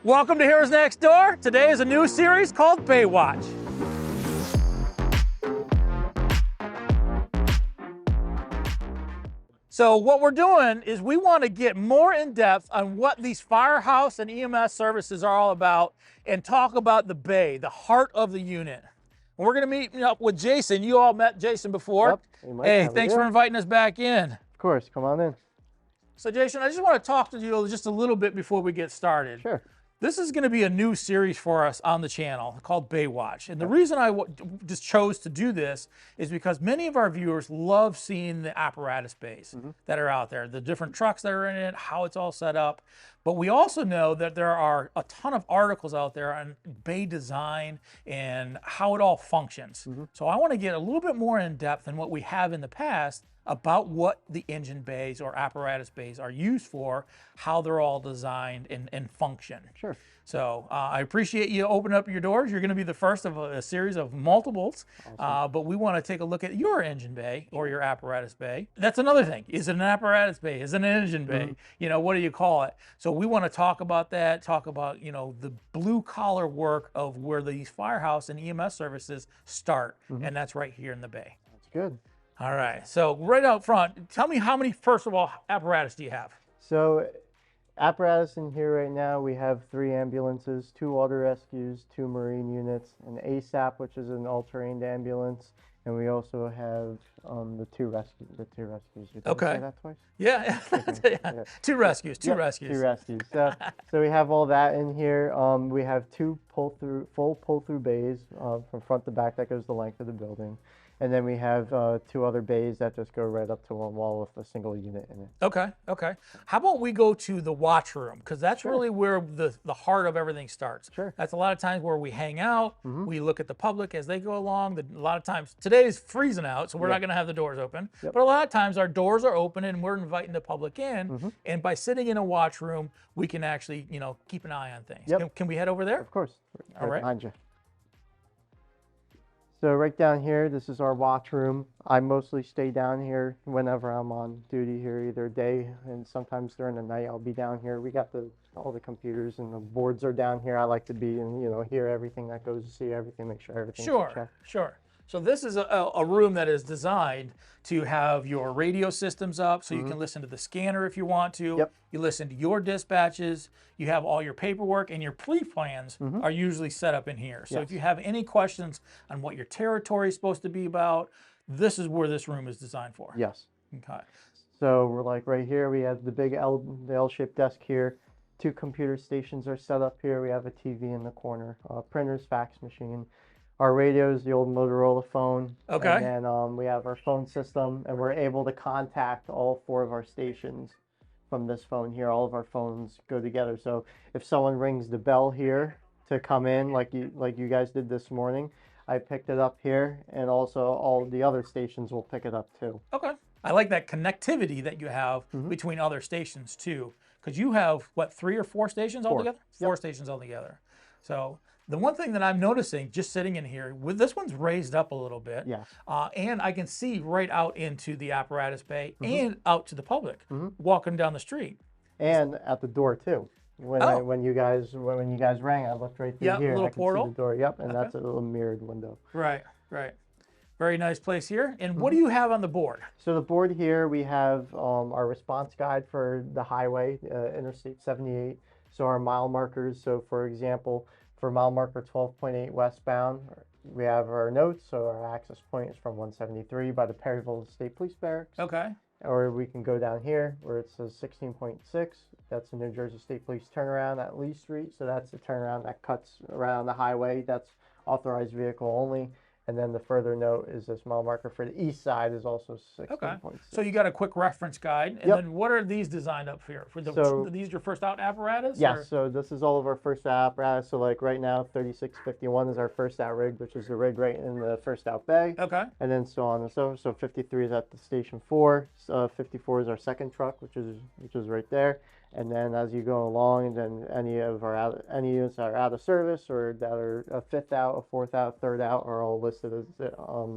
Welcome to Heroes Next Door. Today is a new series called Baywatch. So what we're doing is we want to get more in depth on what these firehouse and EMS services are all about and talk about the bay, the heart of the unit. And we're going to meet up with Jason. You all met Jason before. Yep. Hey, thanks for inviting us back in. Of course, come on in. So Jason, I just want to talk to you just a little bit before we get started. Sure. This is going to be a new series for us on the channel called Baywatch. And the reason I just chose to do this is because many of our viewers love seeing the apparatus bays that are out there, the different trucks that are in it, how it's all set up. But we also know that there are a ton of articles out there on bay design and how it all functions. So I want to get a little bit more in depth than what we have in the past about what the engine bays or apparatus bays are used for, how they're all designed and function. Sure. So I appreciate you opening up your doors. You're going to be the first of a series of multiples, but we want to take a look at your engine bay or your apparatus bay. That's another thing. Is it an apparatus bay? Is it an engine bay? You know, what do you call it? So we want to talk about that, talk about, you know, the blue collar work of where these firehouse and EMS services start. And that's right here in the bay. That's good. All right, so right out front, tell me how many, first of all, apparatus do you have? So apparatus in here right now, we have 3 ambulances, 2 water rescues, 2 marine units, an ASAP, which is an all-terrain ambulance, and we also have the two rescues. Did I say that twice? Yeah, yeah. Two rescues. Two rescues. So we have all that in here. We have 2 full pull-through bays from front to back that goes the length of the building. And then we have 2 other bays that just go right up to one wall with a single unit in it. Okay, okay. How about we go to the watch room? Because that's really where the heart of everything starts. Sure. That's a lot of times where we hang out, we look at the public as they go along. A lot of times, today is freezing out, so we're not going to have the doors open. But a lot of times our doors are open and we're inviting the public in. And by sitting in a watch room, we can actually, you know, keep an eye on things. Can we head over there? Of course. All right. Behind you. So right down here, this is our watch room. I mostly stay down here whenever I'm on duty here, either day and sometimes during the night I'll be down here. We got all the computers and the boards are down here. I like to be and, you know, hear everything that goes, see everything, make sure everything's checked. Sure. So this is a room that is designed to have your radio systems up so you can listen to the scanner if you want to. You listen to your dispatches. You have all your paperwork and your pre-plans are usually set up in here. So if you have any questions on what your territory is supposed to be about, this is where this room is designed for. Yes. Okay. So we're like right here, we have the big L-shaped desk here. 2 computer stations are set up here. We have a TV in the corner, printers, fax machine. Our radio is the old Motorola phone. Okay. And then we have our phone system, and we're able to contact all 4 of our stations from this phone here. All of our phones go together. So if someone rings the bell here to come in, like you guys did this morning, I picked it up here, and also all the other stations will pick it up too. Okay. I like that connectivity that you have between other stations too, because you have what, 3 or 4 stations altogether? 4 stations altogether. So the one thing that I'm noticing just sitting in here, with this one's raised up a little bit, and I can see right out into the apparatus bay and out to the public walking down the street. And at the door too. When you guys rang, I looked right through here. Little and I could portal. see the door. And that's a little mirrored window. Right. Very nice place here. And what do you have on the board? So the board here, we have our response guide for the highway, Interstate 78. So our mile markers. So for example, for mile marker 12.8 westbound, we have our notes. So our access point is from 173 by the Perryville State Police Barracks. Okay. Or we can go down here where it says 16.6. That's the New Jersey State Police turnaround at Lee Street. So that's the turnaround that cuts around the highway. That's authorized vehicle only. And then the further note is this mile marker for the east side is also 16.6. Okay. So you got a quick reference guide. And then what are these designed up for? These your first out apparatus? Yes. So this is all of our first out apparatus. So like right now, 3651 is our first out rig, which is the rig right in the first out bay. Okay. And then so on and so forth. So 53 is at the station 4. 54 is our second truck, which is right there. And then as you go along, and then any units that are out of service or that are a 5th out, a 4th out, 3rd out are all listed as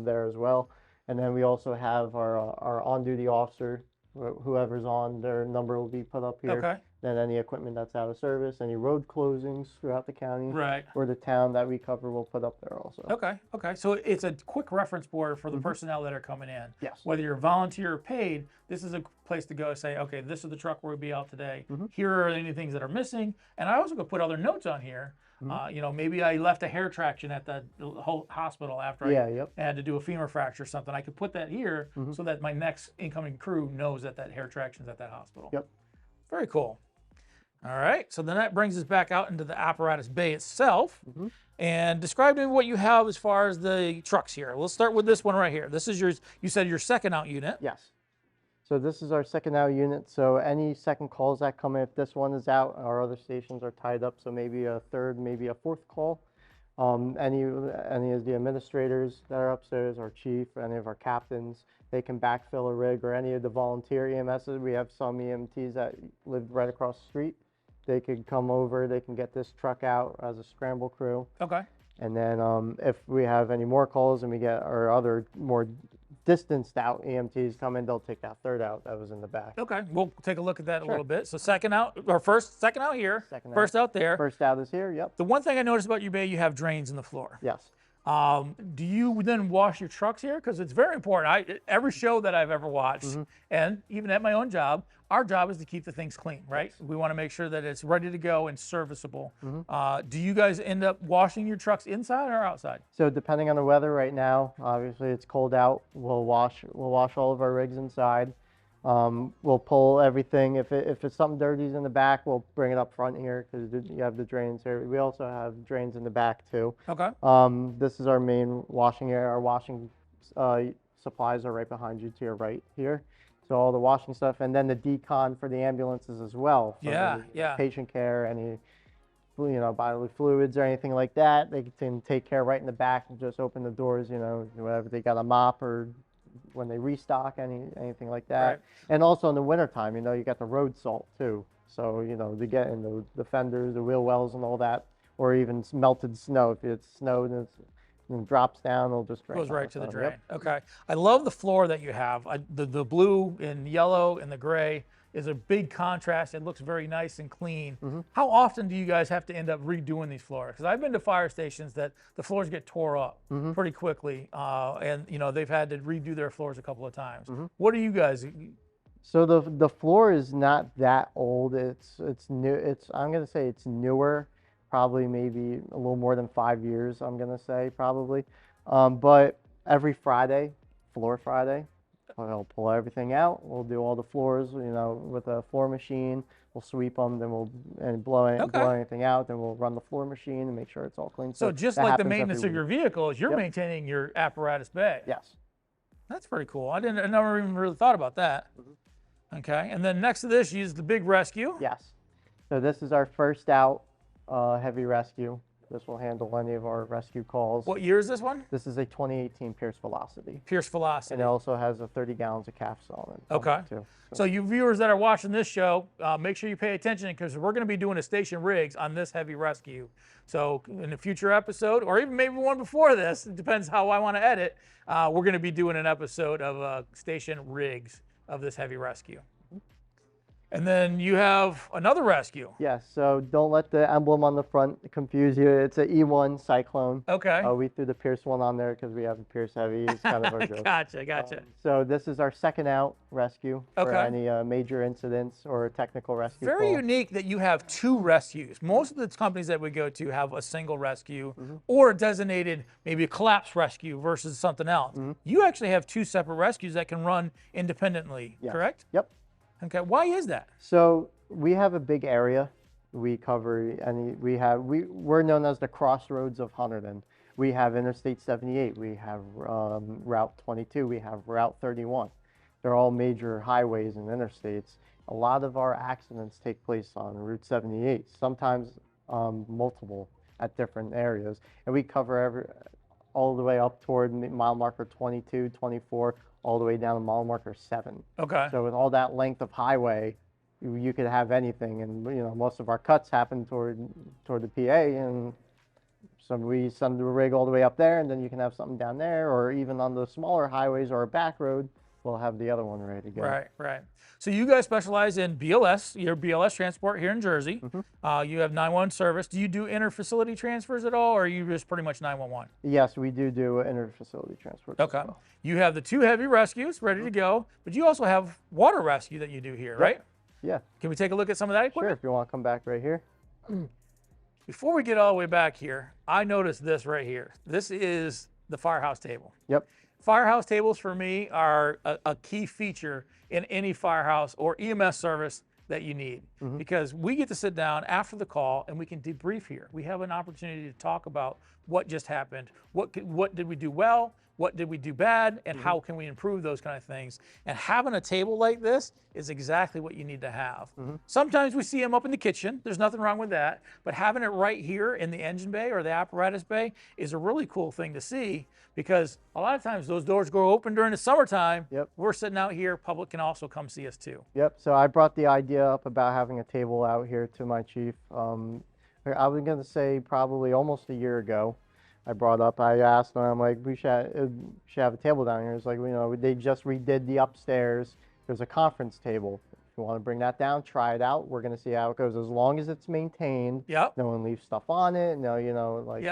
there as well. And then we also have our on-duty officer, whoever's on, their number will be put up here. Okay. Then any equipment that's out of service, any road closings throughout the county Right. or the town that we cover, we'll put up there also. Okay. Okay. So it's a quick reference board for the personnel that are coming in. Yes. Whether you're volunteer or paid, this is a place to go and say, okay, this is the truck where we'll be out today. Here are any things that are missing. And I also could put other notes on here. You know, maybe I left a hair traction at the whole hospital after I had to do a femur fracture or something. I could put that here so that my next incoming crew knows that that hair traction's at that hospital. Yep. Very cool. All right, so then that brings us back out into the Apparatus Bay itself. And describe to me what you have as far as the trucks here. We'll start with this one right here. This is yours. You said your second out unit. Yes. So this is our second out unit. So any second calls that come in, if this one is out, our other stations are tied up. So maybe a third, maybe a fourth call. Any of the administrators that are upstairs, our chief, any of our captains, they can backfill a rig, or any of the volunteer EMSs. We have some EMTs that live right across the street. They could come over, they can get this truck out as a scramble crew. Okay. And then if we have any more calls and we get our other more distanced out EMTs come in, they'll take that third out that was in the back. Okay, we'll take a look at that a little bit. So second out, or second out here, first out there. First out is here, yep. The one thing I noticed about your bay, you have drains in the floor. Yes. Do you then wash your trucks here? Because it's very important. Every show that I've ever watched, and even at my own job, our job is to keep the things clean, right? Yes. We want to make sure that it's ready to go and serviceable. Do you guys end up washing your trucks inside or outside? So depending on the weather right now, obviously it's cold out, we'll wash all of our rigs inside. We'll pull everything. If it's something dirty in the back, we'll bring it up front here because you have the drains here. We also have drains in the back too. Okay. This is our main washing area. Our washing supplies are right behind you to your right here. So all the washing stuff, and then the decon for the ambulances as well. Yeah. Patient care, any bodily fluids or anything like that, they can take care right in the back and just open the doors. Whatever they got a mop or when they restock anything like that. Right. And also in the wintertime, you got the road salt too. So, to get in the fenders, the wheel wells and all that, or even melted snow. If it's snowed and it drops down, it'll just drain. Goes right to the drain. Yep. Okay. I love the floor that you have. The blue and yellow and the gray is a big contrast. It looks very nice and clean. How often do you guys have to end up redoing these floors? Because I've been to fire stations that the floors get tore up pretty quickly, and they've had to redo their floors a couple of times. What do you guys? So the floor is not that old. It's new. I'm gonna say it's newer, probably maybe a little more than 5 years. I'm gonna say probably, but every Friday, Floor Friday. We'll pull everything out. We'll do all the floors, with a floor machine. We'll sweep them, then we'll blow anything out. Then we'll run the floor machine and make sure it's all clean. So just like the maintenance of your vehicles, you're maintaining your Apparatus Bay. Yes. That's pretty cool. I never even really thought about that. Okay, and then next to this, you use the big rescue. Yes. So this is our first out heavy rescue. This will handle any of our rescue calls. What year is this one? This is a 2018 Pierce Velocity. Pierce Velocity. And it also has a 30 gallons of calf on it. Okay. Too. So you viewers that are watching this show, make sure you pay attention because we're going to be doing a station rigs on this heavy rescue. So in a future episode, or even maybe one before this, it depends how I want to edit, we're going to be doing an episode of station rigs of this heavy rescue. And then you have another rescue. Yes, so don't let the emblem on the front confuse you. It's an E1 Cyclone. Okay. We threw the Pierce one on there because we have a Pierce Heavy. It's kind of our joke. Gotcha. So this is our second out rescue for any major incidents or technical rescue. Very unique that you have two rescues. Most of the companies that we go to have a single rescue or a designated, maybe a collapse rescue versus something else. You actually have two separate rescues that can run independently, correct? Yep. Okay, why is that? So we have a big area. We cover, and we're known as the crossroads of Hunterdon. We have Interstate 78, we have Route 22, we have Route 31. They're all major highways and interstates. A lot of our accidents take place on Route 78, sometimes multiple at different areas. And we cover all the way up toward mile marker 22, 24, all the way down to mile marker 7. Okay. So with all that length of highway, you could have anything, and most of our cuts happen toward the PA, and we send the rig all the way up there, and then you can have something down there, or even on the smaller highways or a back road, we'll have the other one ready to go. Right, right. So you guys specialize in BLS, your BLS transport here in Jersey. You have 911 service. Do you do inter-facility transfers at all, or are you just pretty much 911? Yes, we do inter-facility transports as Okay. well. You have the 2 heavy rescues ready to go, but you also have water rescue that you do here, right? Yeah. Can we take a look at some of that Sure, equipment? if you want to come back right here. Before we get all the way back here, I noticed this right here. This is the firehouse table. Yep. Firehouse tables for me are a key feature in any firehouse or EMS service that you need, because we get to sit down after the call and we can debrief here. We have an opportunity to talk about what just happened, what did we do well, what did we do bad, and how can we improve those kind of things. And having a table like this is exactly what you need to have. Sometimes we see them up in the kitchen. There's nothing wrong with that. But having it right here in the engine bay or the apparatus bay is a really cool thing to see, because a lot of times those doors go open during the summertime. Yep. We're sitting out here. Public can also come see us too. Yep. So I brought the idea up about having a table out here to my chief. I was going to say probably almost a year ago. I asked him, I'm like, we should have a table down here. It's like, you know, they just redid the upstairs. There's a conference table. If you want to bring that down, try it out. We're going to see how it goes. As long as it's maintained, Yep. no one leaves stuff on it, no, you know, like,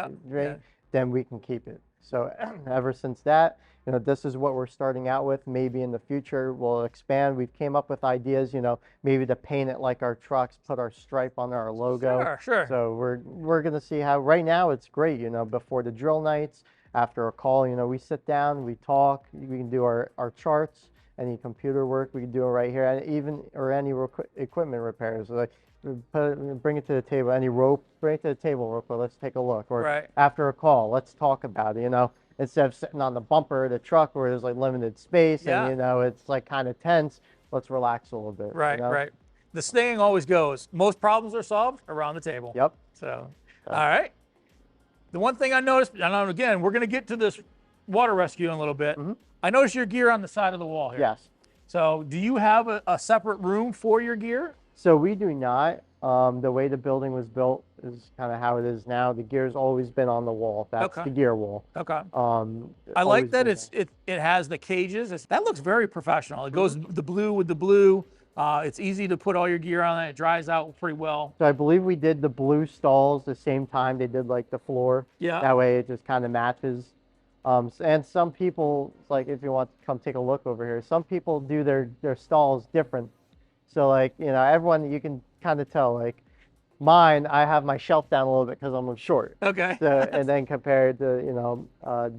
then we can keep it. So ever since that, you know, this is what we're starting out with. Maybe in the future we'll expand. We've came up with ideas, you know, maybe to paint it like our trucks, put our stripe on our logo. Sure, sure. So we're going to see how. Right now it's great, you know, before the drill nights, after a call, you know, we sit down, we talk, we can do our charts, any computer work we can do it right here, and even any equipment repairs. Like bring it to the table, any rope, bring it to the table real quick, let's take a look. Or after a call, let's talk about it, you know. Instead of sitting on the bumper of the truck where there's like limited space and, you know, it's like kind of tense, let's relax a little bit. Right, you know? right. The saying always goes, most problems are solved around the table. Yep. So, all right. The one thing I noticed, and again, we're going to get to this water rescue in a little bit. I noticed your gear on the side of the wall here. Yes. So do you have a separate room for your gear? So we do not. The way the building was built is kind of how it is now. The gear's always been on the wall. That's the gear wall. Okay. I like that it has the cages. That looks very professional. It goes the blue with the blue. It's easy to put all your gear on it. It dries out pretty well. So I believe we did the blue stalls the same time they did like the floor. Yeah. That way it just kind of matches. And some people, like if you want to come take a look over here, some people do their stalls different. So like, you know, everyone, you can kind of tell, like mine, I have my shelf down a little bit because I'm short. Okay. So, and then compared to, you know,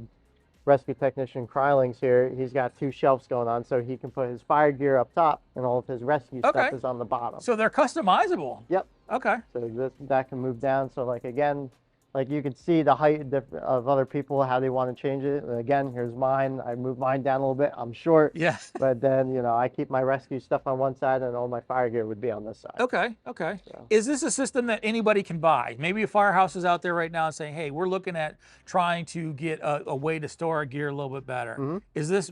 rescue technician Kryling's here, he's got 2 shelves going on, so he can put his fire gear up top and all of his rescue stuff is on the bottom. So they're customizable. Yep. Okay. So that can move down. So like, again, like you can see the height of other people, how they want to change it. And again, here's mine. I move mine down a little bit. I'm short. Yeah. But then, you know, I keep my rescue stuff on one side and all my fire gear would be on this side. Okay, okay. So. Is this a system that anybody can buy? Maybe a firehouse is out there right now saying, hey, we're looking at trying to get a way to store our gear a little bit better. Is this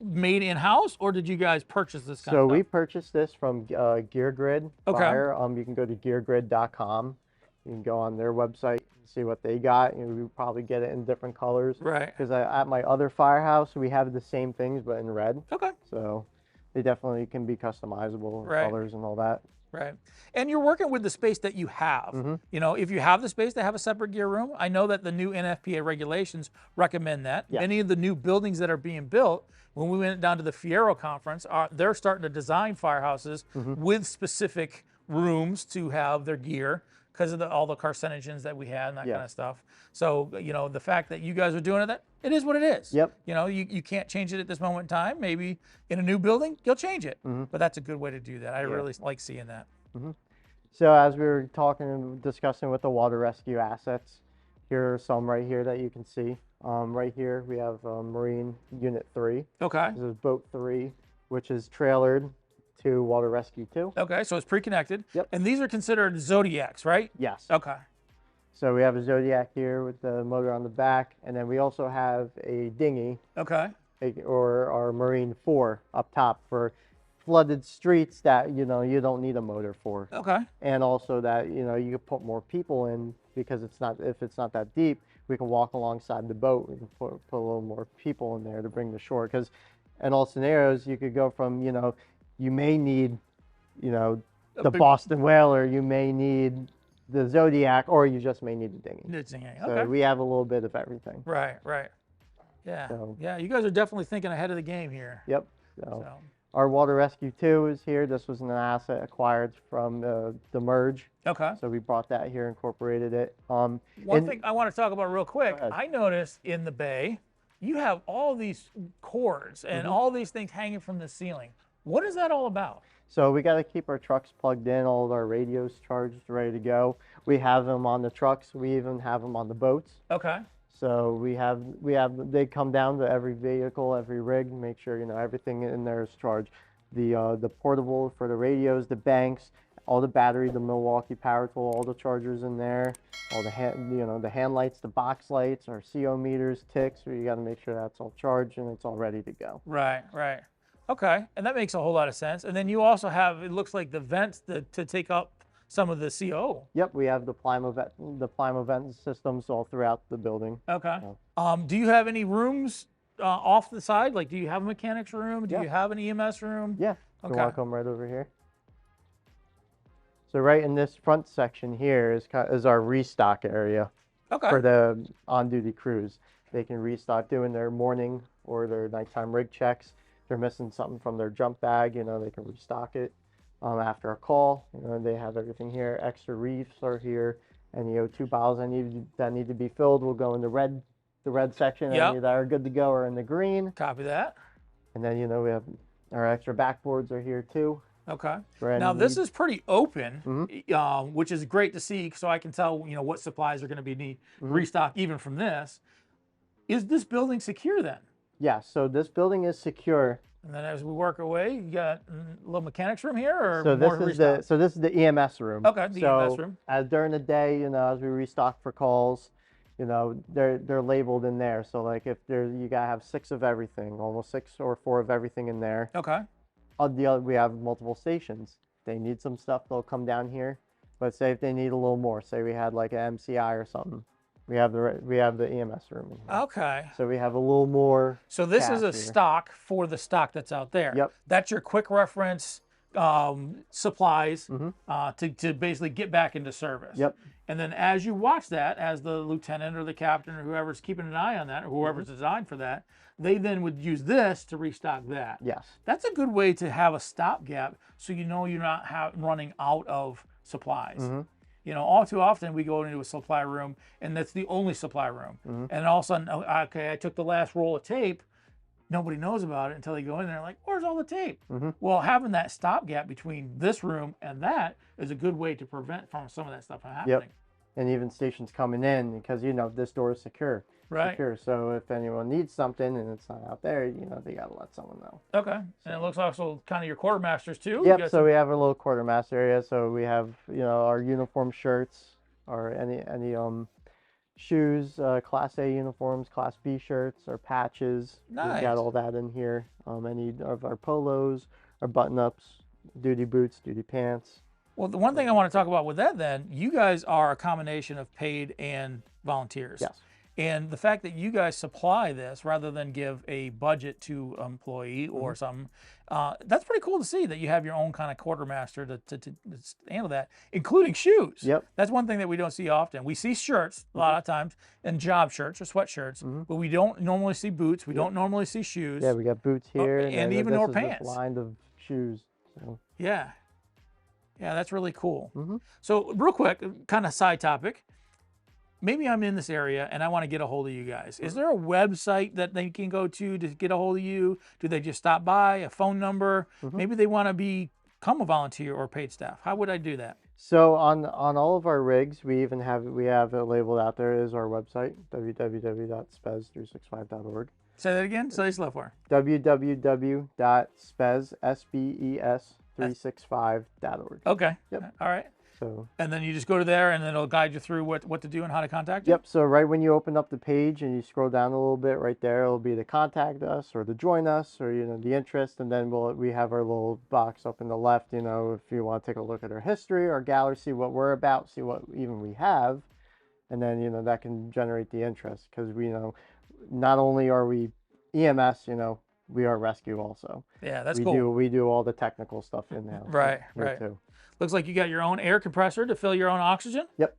made in-house, or did you guys purchase this kind of stuff? So we purchased this from Gear Grid Fire. You can go to geargrid.com. You can go on their website and see what they got. You know, we probably get it in different colors. Right. Because at my other firehouse, we have the same things, but in red. Okay. So they definitely can be customizable, colors and all that. Right. And you're working with the space that you have. You know, if you have the space to have a separate gear room, I know that the new NFPA regulations recommend that. Yeah. Many of the new buildings that are being built, when we went down to the Fierro conference, they're starting to design firehouses with specific rooms to have their gear, because of all the carcinogens that we had and that kind of stuff. So, you know, the fact that you guys are doing it, it is what it is. Yep. You know, you can't change it at this moment in time. Maybe in a new building, you'll change it. But that's a good way to do that. I really like seeing that. So as we were talking and discussing with the water rescue assets, here are some right here that you can see. Right here, we have Marine Unit 3. Okay. This is Boat 3, which is trailered to Water Rescue 2. Okay, so it's pre-connected. Yep. And these are considered Zodiacs, right? Yes. Okay. So we have a Zodiac here with the motor on the back, and then we also have a dinghy, Okay. or our Marine 4 up top for flooded streets that, you know, you don't need a motor for. Okay. And also that, you know, you can put more people in, because if it's not that deep, we can walk alongside the boat. We can put a little more people in there to bring the shore, because in all scenarios, you could go from, you may need, A the big- Boston Whaler, you may need the Zodiac, or you just may need the dinghy. So Okay. we have a little bit of everything. Right, right. Yeah. So- Yeah, you guys are definitely thinking ahead of the game here. Yep. So, Our Water Rescue 2 is here. This was an asset acquired from the merge. okay. So we brought that here, incorporated it. One thing I want to talk about real quick, ahead. I noticed in the bay, you have all these cords and all these things hanging from the ceiling. What is that all about? So we got to keep our trucks plugged in, all of our radios charged, ready to go. We have them on the trucks. We even have them on the boats. Okay. So they come down to every vehicle, every rig, make sure everything in there is charged. The portable for the radios, the banks, all the battery, the Milwaukee power tool, all the chargers in there, all the hand lights, the box lights, our CO meters, ticks. You got to make sure that's all charged and it's all ready to go. Right, right. Okay, and that makes a whole lot of sense. And then you also have, it looks like the vents to take up some of the CO. Yep, we have the Plimo vent systems all throughout the building. Okay. Do you have any rooms off the side? Like, do you have a mechanics room? Do you have an EMS room? Yeah. Okay. You want to come right over here? So right in this front section here is our restock area Okay. for the on-duty crews. They can restock doing their morning or their nighttime rig checks. If they're missing something from their jump bag, they can restock it. After a call, they have everything here. Extra reefs are here. Any O2 bottles that need to be filled will go in the red section. Yep. Any that are good to go are in the green. Copy that. And then we have our extra backboards are here too. Okay. For Now any this need. is pretty open, which is great to see, so I can tell what supplies are going to be restocked even from this. Is this building secure then? Yeah. So this building is secure. And then as we work away, you got a little mechanics room here, or So more this is the EMS room. Okay, the EMS room. As during the day, as we restock for calls, they're labeled in there. So like if you gotta have 6 of everything, almost 6 or 4 of everything in there. Okay. We have multiple stations. They need some stuff, they'll come down here. But say if they need a little more, say we had like an MCI or something, we have the EMS room in here. Okay. So we have a little more. So this is a cash here. stock for the stock that's out there. Yep. That's your quick reference supplies to basically get back into service. Yep. And then as you watch that, as the lieutenant or the captain or whoever's keeping an eye on that, or whoever's designed for that, they then would use this to restock that. Yes. That's a good way to have a stopgap, so you're not running out of supplies. All too often we go into a supply room and that's the only supply room. And all of a sudden, okay, I took the last roll of tape. Nobody knows about it until they go in there like, where's all the tape? Well, having that stopgap between this room and that is a good way to prevent from some of that stuff from happening. Yep. And even stations coming in, because this door is secure. Right. Secure. So if anyone needs something and it's not out there, they gotta let someone know. Okay. And it looks also kind of your quartermasters too. Yep. So we have a little quartermaster area. So we have our uniform shirts, or any shoes, Class A uniforms, Class B shirts, or patches. Nice. We've got all that in here. Any of our polos, our button-ups, duty boots, duty pants. Well, the one thing I want to talk about with that then, you guys are a combination of paid and volunteers. Yes. And the fact that you guys supply this rather than give a budget to an employee or something, that's pretty cool to see that you have your own kind of quartermaster to handle that, including shoes. Yep. That's one thing that we don't see often. We see shirts a lot of times, and job shirts or sweatshirts, but we don't normally see boots. We don't normally see shoes. Yeah, we got boots here. and then even this more is pants. this line of shoes. So. Yeah. Yeah, that's really cool. So real quick, kind of side topic. Maybe I'm in this area and I want to get a hold of you guys. Is there a website that they can go to get a hold of you? Do they just stop by, a phone number? Maybe they want to become a volunteer or paid staff. How would I do that? So on all of our rigs, we have it labeled out there is our website, www.spez365.org. Say that again. Say slow for. www.spez365.org. Okay. Yep. All right. So. And then you just go to there and then it'll guide you through what to do and how to contact you? Yep. So right when you open up the page and you scroll down a little bit, right there it'll be to contact us or to join us or the interest, and then we have our little box up in the left. If you want to take a look at our history, our gallery, see what we're about, see what even we have, and then that can generate the interest, because we not only are we EMS, we are rescue also. Yeah, that's we cool. we do all the technical stuff in house. Right, here right. too. Looks like you got your own air compressor to fill your own oxygen. Yep.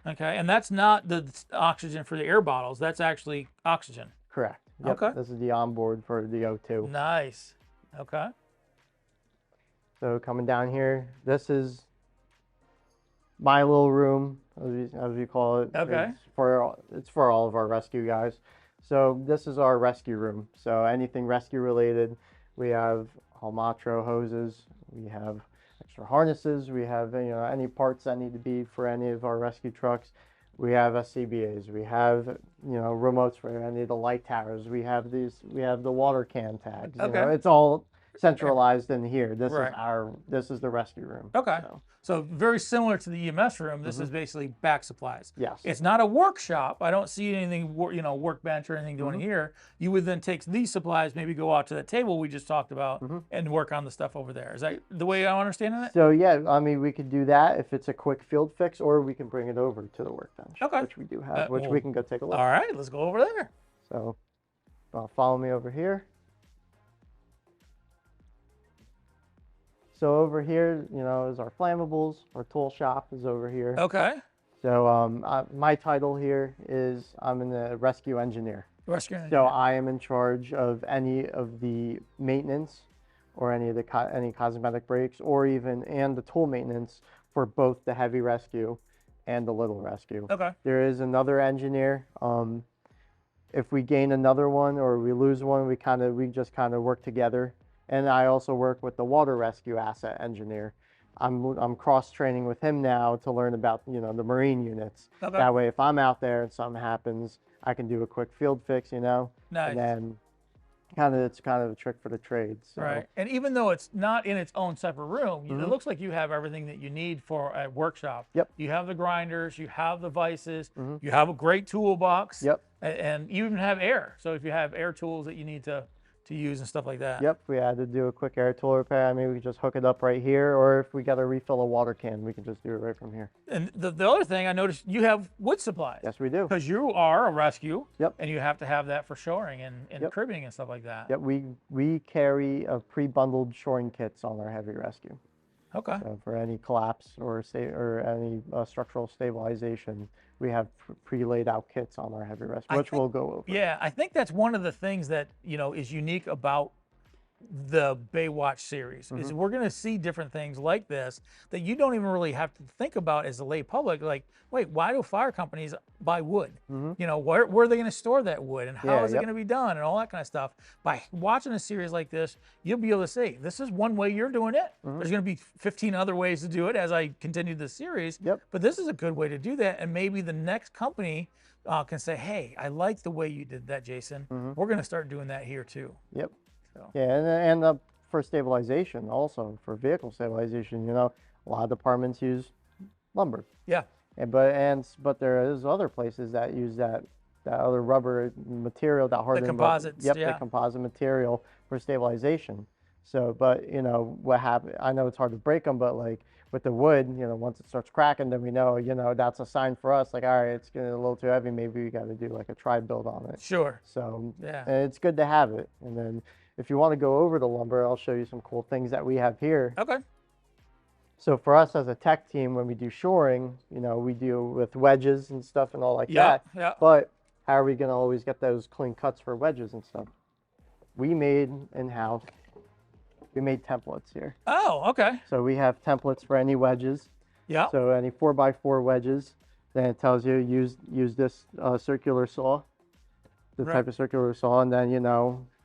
Okay, and that's not the oxygen for the air bottles. That's actually oxygen. Correct. Yep. Okay. This is the onboard for the O2. Nice. Okay. So coming down here, this is my little room, as we call it. Okay. It's for all of our rescue guys. So this is our rescue room. So anything rescue related, we have Halmatro hoses, we have extra harnesses, we have any parts that need to be for any of our rescue trucks. We have SCBAs, we have remotes for any of the light towers. We have the water can tags. Okay. It's all centralized in here. This Right. this is the rescue room. Okay. So very similar to the EMS room, this is basically back supplies. Yes. It's not a workshop. I don't see anything, workbench or anything going here. You would then take these supplies, maybe go out to the table we just talked about, and work on the stuff over there. Is that the way I'm understanding it? So yeah, I mean, we could do that if it's a quick field fix, or we can bring it over to the workbench, Okay. which we do have, which we can go take a look. All right, let's go over there. So follow me over here. So over here, is our flammables. Our tool shop is over here. Okay. So my title here is I'm a rescue engineer. Rescue. So I am in charge of any of the maintenance, or any of the any cosmetic breaks, or and the tool maintenance for both the heavy rescue and the little rescue. Okay. There is another engineer. If we gain another one or we lose one, we just kind of work together. And I also work with the water rescue asset engineer. I'm cross training with him now to learn about the marine units. Okay. That way, if I'm out there and something happens, I can do a quick field fix. Nice. And then it's kind of a trick for the trade. So. Right. And even though it's not in its own separate room, it looks like you have everything that you need for a workshop. Yep. You have the grinders, you have the vices, you have a great toolbox. Yep. And you even have air. So if you have air tools that you need to use and stuff like that. Yep, we had to do a quick air tool repair. I mean, we could just hook it up right here, or if we got to refill a water can, we can just do it right from here. And the other thing I noticed, you have wood supplies. Yes, we do. Because you are a rescue. Yep. And you have to have that for shoring and cribbing and stuff like that. Yep, we carry pre-bundled shoring kits on our heavy rescue. Okay. So for any collapse or any structural stabilization, we have pre-laid out kits on our heavy rescue, which we'll go over. Yeah, I think that's one of the things that is unique about the Baywatch series is we're going to see different things like this that you don't even really have to think about as a lay public. Like, wait, why do fire companies buy wood? Where are they going to store that wood, and how is it going to be done, and all that kind of stuff. By watching a series like this, you'll be able to say, this is one way you're doing it. There's going to be 15 other ways to do it as I continue the series. Yep. But this is a good way to do that, and maybe the next company can say, hey, I like the way you did that, Jason. We're going to start doing that here too. Yep. So. Yeah, and for stabilization also, for vehicle stabilization, a lot of departments use lumber. Yeah. But there is other places that use that other rubber material, that hardened composites. Yep, yeah. the composite material for stabilization. So, but what happened? I know it's hard to break them, but like with the wood, once it starts cracking, then we know, that's a sign for us. Like, all right, it's getting a little too heavy. Maybe we got to do like a tri-build on it. Sure. So yeah, and it's good to have it. And then if you want to go over the lumber, I'll show you some cool things that we have here. Okay. So for us as a tech team, when we do shoring, we deal with wedges and stuff and all like that. Yeah. But how are we going to always get those clean cuts for wedges and stuff? We made in-house. We made templates here. Oh, okay. So we have templates for any wedges. Yeah. So any 4x4 wedges, then it tells you use this circular saw, type of circular saw, and then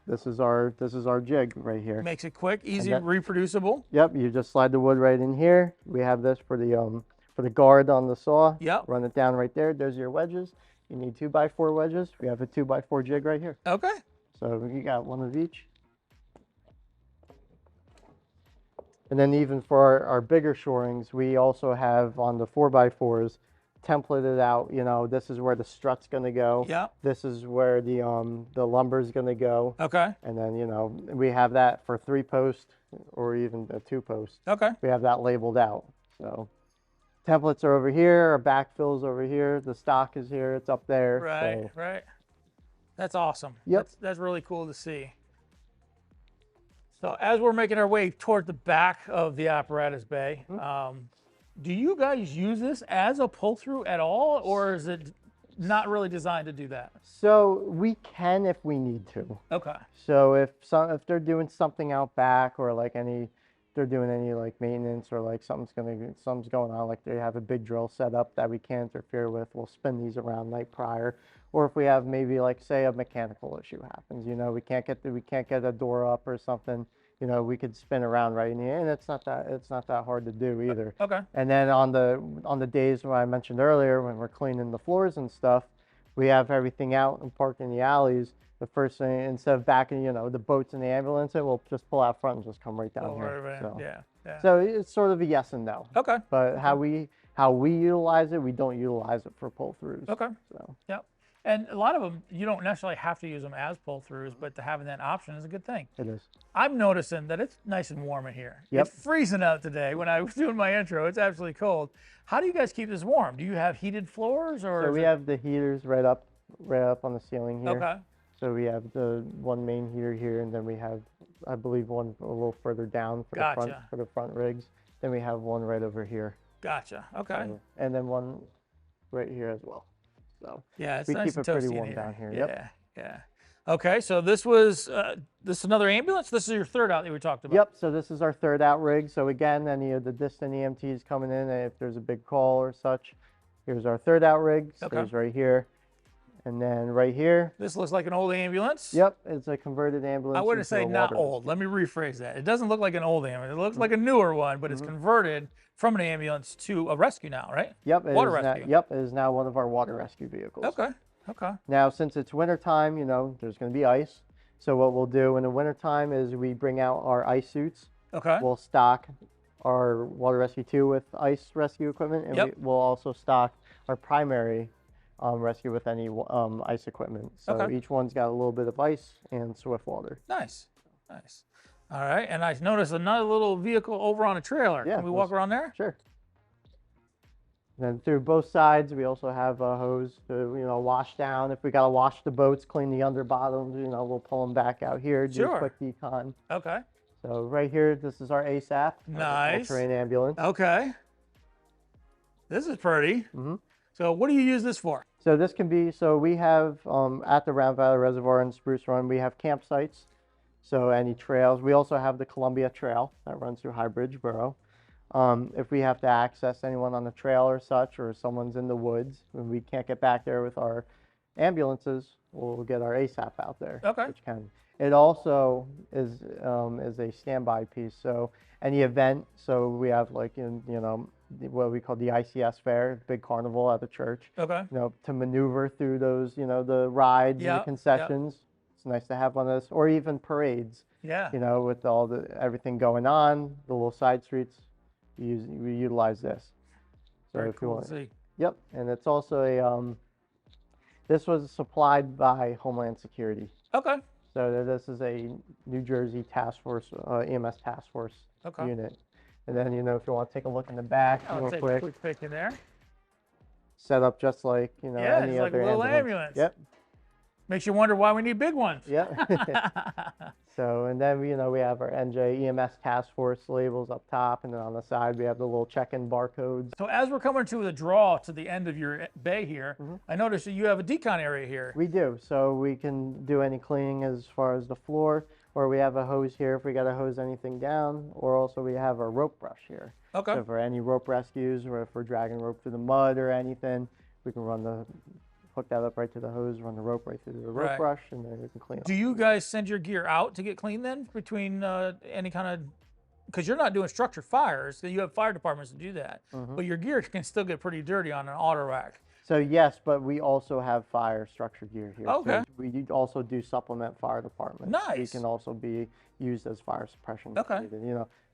this is our jig right here. Makes it quick, easy, reproducible. Yep, you just slide the wood right in here. We have this for the guard on the saw. Yep. Run it down right there. There's your wedges. You need 2x4 wedges. We have a 2x4 jig right here. Okay. So you got one of each. And then even for our bigger shorings, we also have on the 4x4s templated out, this is where the strut's going to go. Yeah. This is where the lumber's going to go. Okay. And then, we have that for 3-post or even a 2-post. Okay. We have that labeled out. So templates are over here, our backfill's over here, the stock is here, it's up there. Right, so. right. That's awesome. Yep. That's really cool to see. So as we're making our way toward the back of the Apparatus Bay, do you guys use this as a pull-through at all, or is it not really designed to do that? So we can if we need to. Okay. So if they're doing something out back, or like they're doing any like maintenance, or like something's going on, like they have a big drill set up that we can't interfere with, we'll spin these around night prior. Or if we have maybe like say a mechanical issue happens, we can't get a door up or something, we could spin around right in here, and it's not that hard to do either. Okay. And then on the days when I mentioned earlier, when we're cleaning the floors and stuff, we have everything out and parked in the alleys. The first thing, instead of backing, the boats and the ambulance, we'll just pull out front and just come right down here. Right. So, Yeah. so it's sort of a yes and no. Okay. But how we utilize it, we don't utilize it for pull-throughs. Okay. So. Yep. And a lot of them, you don't necessarily have to use them as pull-throughs, but to having that option is a good thing. It is. I'm noticing that it's nice and warm in here. Yep. It's freezing out today. When I was doing my intro, it's absolutely cold. How do you guys keep this warm? Do you have heated floors, or? So we have the heaters right up on the ceiling here. Okay. So we have the one main heater here, and then we have, I believe, one a little further down for the front rigs. Then we have one right over here. Gotcha. Okay. And then one right here as well. So yeah, it's we nice keep and it pretty toasty warm in down here. Yeah. Yep. Yeah. Okay. So this is another ambulance. This is your third out that we talked about. Yep. So this is our third out rig. So again, any of the distant EMTs coming in, if there's a big call or such, here's our third out rig. So there's right here. And then right here. This looks like an old ambulance. Yep, it's a converted ambulance. I wouldn't say not old. Let me rephrase that. It doesn't look like an old ambulance. It looks like a newer one, but it's converted from an ambulance to a rescue now, right? Yep. Water rescue. Yep, it is now one of our water rescue vehicles. Okay. Okay. Now, since it's wintertime, there's going to be ice. So what we'll do in the wintertime is we bring out our ice suits. Okay. We'll stock our Water Rescue 2 with ice rescue equipment, and we'll also stock our primary rescue with any ice equipment. So each one's got a little bit of ice and swift water. Nice. Nice. All right. And I noticed another little vehicle over on a trailer. Yeah, Can we walk around there? Sure. Then through both sides, we also have a hose to, wash down. If we got to wash the boats, clean the underbottoms, we'll pull them back out here, do a quick decon. Okay. So right here, this is our ASAP. Nice. All-terrain ambulance. Okay. This is pretty. So what do you use this for? So this can be, we have at the Round Valley Reservoir and Spruce Run, we have campsites. So any trails. We also have the Columbia Trail that runs through High Bridge Borough. If we have to access anyone on the trail or such, or someone's in the woods, and we can't get back there with our ambulances, we'll get our ASAP out there. Okay. Which can. It also is a standby piece. So any event, so we have like what we call the ICS fair, big carnival at the church. Okay. To maneuver through those, the rides and the concessions. It's nice to have one of those, or even parades. Yeah. With everything going on, the little side streets, we utilize this. So Very if you cool want, to see. Yep, and it's also a this was supplied by Homeland Security. Okay. So this is a New Jersey task force, EMS task force unit. And then, if you want to take a look in the back real quick. Quick pick in there. Set up just like, any it's like other a little ambulance. Yep. Makes you wonder why we need big ones. Yep. So, and then, we have our NJ EMS task force labels up top, and then on the side, we have the little check-in barcodes. So as we're coming to the draw to the end of your bay here, I noticed that you have a decon area here. We do. So we can do any cleaning as far as the floor, or we have a hose here if we got to hose anything down, or also we have a rope brush here. Okay. So for any rope rescues, or if we're dragging rope through the mud or anything, we can hook that up right to the hose, run the rope right through the rope brush, and then we can clean it. Do you guys send your gear out to get clean then between any kind of, because you're not doing structure fires, so you have fire departments to do that, but your gear can still get pretty dirty on an auto rack. So yes, but we also have fire structure gear here. Okay. So we also do supplement fire departments. Nice. We can also be used as fire suppression. Okay.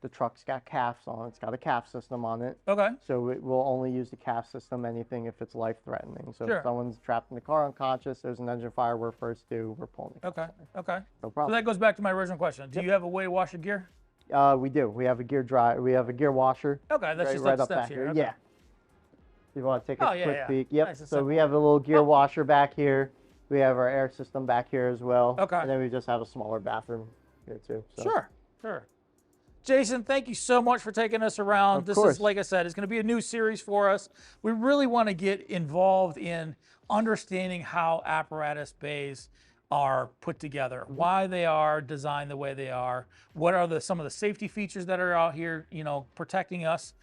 The truck's got CAFs on it. It's got a CAF system on it. Okay. So we'll only use the CAF system anything if it's life-threatening. So Sure. if someone's trapped in the car unconscious, there's an engine fire, we're first due, we're pulling the Okay. Okay. No So problem. that goes back to my original question. Do you have a way to wash your gear? We do. We have a gear washer. Okay, that's just right like up steps back here. here. Okay. Yeah. If you want to take a quick peek. Yep. Nice and So we simple. have a little gear washer back here. We have our air system back here as well. Okay. And then we just have a smaller bathroom here too. So. Sure. Sure. Jason, thank you so much for taking us around. This is, like I said, it's going to be a new series for us. We really want to get involved in understanding how apparatus bays are put together, why they are designed the way they are, what are some of the safety features that are out here, protecting us.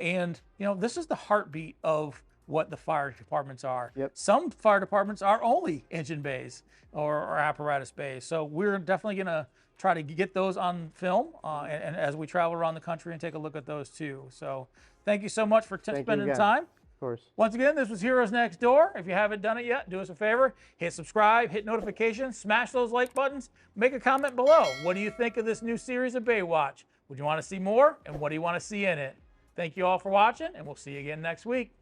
And, this is the heartbeat of what the fire departments are. Some fire departments are only engine bays or apparatus bays. So we're definitely going to try to get those on film and as we travel around the country and take a look at those too. So thank you so much for spending time. Of course. Once again, this was Heroes Next Door. If you haven't done it yet, do us a favor, hit subscribe, hit notifications, smash those like buttons, make a comment below. What do you think of this new series of Baywatch? Would you want to see more? And what do you want to see in it? Thank you all for watching, and we'll see you again next week.